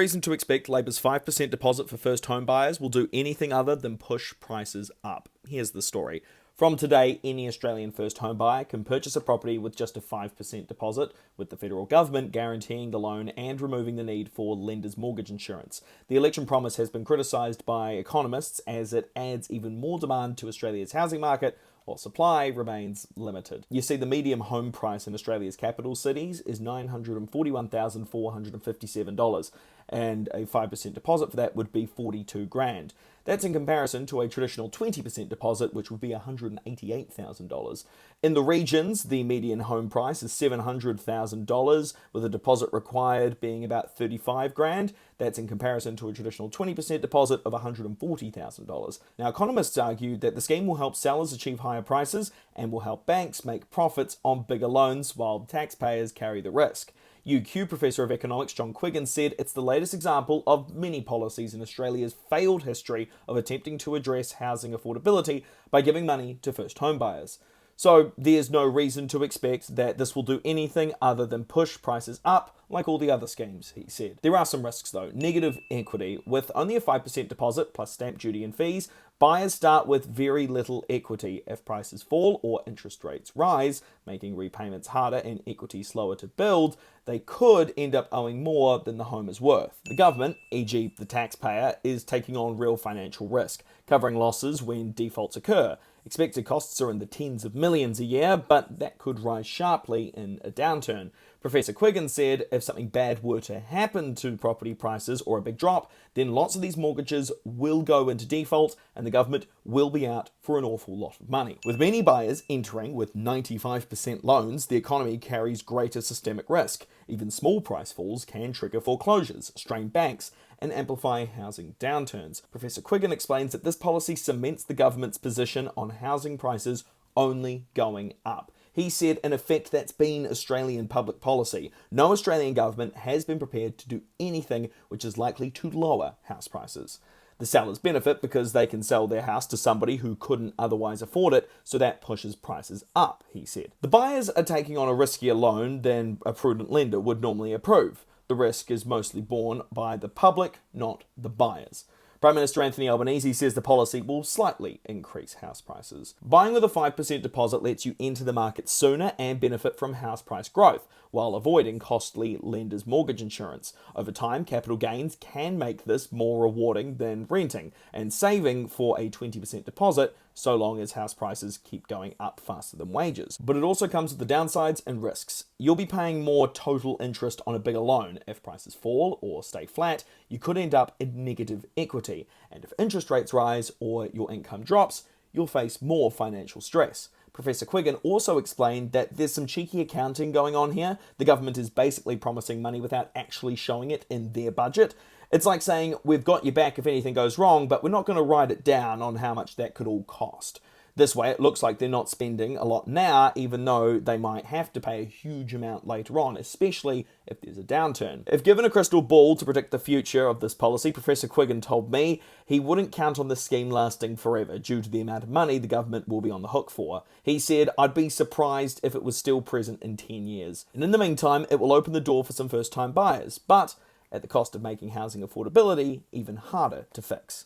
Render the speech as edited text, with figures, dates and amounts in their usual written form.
reason to expect Labor's 5% deposit for first home buyers will do anything other than push prices up. Here's the story. From today, any Australian first home buyer can purchase a property with just a 5% deposit, with the federal government guaranteeing the loan and removing the need for lenders' mortgage insurance. The election promise has been criticised by economists as it adds even more demand to Australia's housing market, while supply remains limited. You see, the median home price in Australia's capital cities is $941,457, and a 5% deposit for that would be $42,000. That's in comparison to a traditional 20% deposit, which would be $188,000. In the regions, the median home price is $700,000, with a deposit required being about $35,000. That's in comparison to a traditional 20% deposit of $140,000. Now, economists argue that the scheme will help sellers achieve higher prices and will help banks make profits on bigger loans while taxpayers carry the risk. UQ Professor of Economics John Quiggin said it's the latest example of many policies in Australia's failed history of attempting to address housing affordability by giving money to first home buyers. So there's no reason to expect that this will do anything other than push prices up like all the other schemes, he said. There are some risks though. Negative equity. With only a 5% deposit plus stamp duty and fees, buyers start with very little equity. If prices fall or interest rates rise, making repayments harder and equity slower to build, they could end up owing more than the home is worth. The government, e.g. the taxpayer, is taking on real financial risk, covering losses when defaults occur. Expected costs are in the tens of millions a year, but that could rise sharply in a downturn. Professor Quiggin said if something bad were to happen to property prices or a big drop, then lots of these mortgages will go into default and the government will be out for an awful lot of money. With many buyers entering with 95% loans, the economy carries greater systemic risk. Even small price falls can trigger foreclosures, strain banks, and amplify housing downturns. Professor Quiggin explains that this policy cements the government's position on housing prices only going up. He said, in effect, that's been Australian public policy. No Australian government has been prepared to do anything which is likely to lower house prices. The sellers benefit because they can sell their house to somebody who couldn't otherwise afford it, so that pushes prices up, he said. The buyers are taking on a riskier loan than a prudent lender would normally approve. The risk is mostly borne by the public, not the buyers. Prime Minister Anthony Albanese says the policy will slightly increase house prices. Buying with a 5% deposit lets you enter the market sooner and benefit from house price growth, while avoiding costly lenders' mortgage insurance. Over time, capital gains can make this more rewarding than renting, and saving for a 20% deposit so long as house prices keep going up faster than wages. But it also comes with the downsides and risks. You'll be paying more total interest on a bigger loan. If prices fall or stay flat, you could end up in negative equity. And if interest rates rise or your income drops, you'll face more financial stress. Professor Quiggin also explained that there's some cheeky accounting going on here. The government is basically promising money without actually showing it in their budget. It's like saying, we've got your back if anything goes wrong, but we're not going to write it down on how much that could all cost. This way, it looks like they're not spending a lot now, even though they might have to pay a huge amount later on, especially if there's a downturn. If given a crystal ball to predict the future of this policy, Professor Quiggin told me he wouldn't count on this scheme lasting forever due to the amount of money the government will be on the hook for. He said, I'd be surprised if it was still present in 10 years. And in the meantime, it will open the door for some first-time buyers, but at the cost of making housing affordability even harder to fix.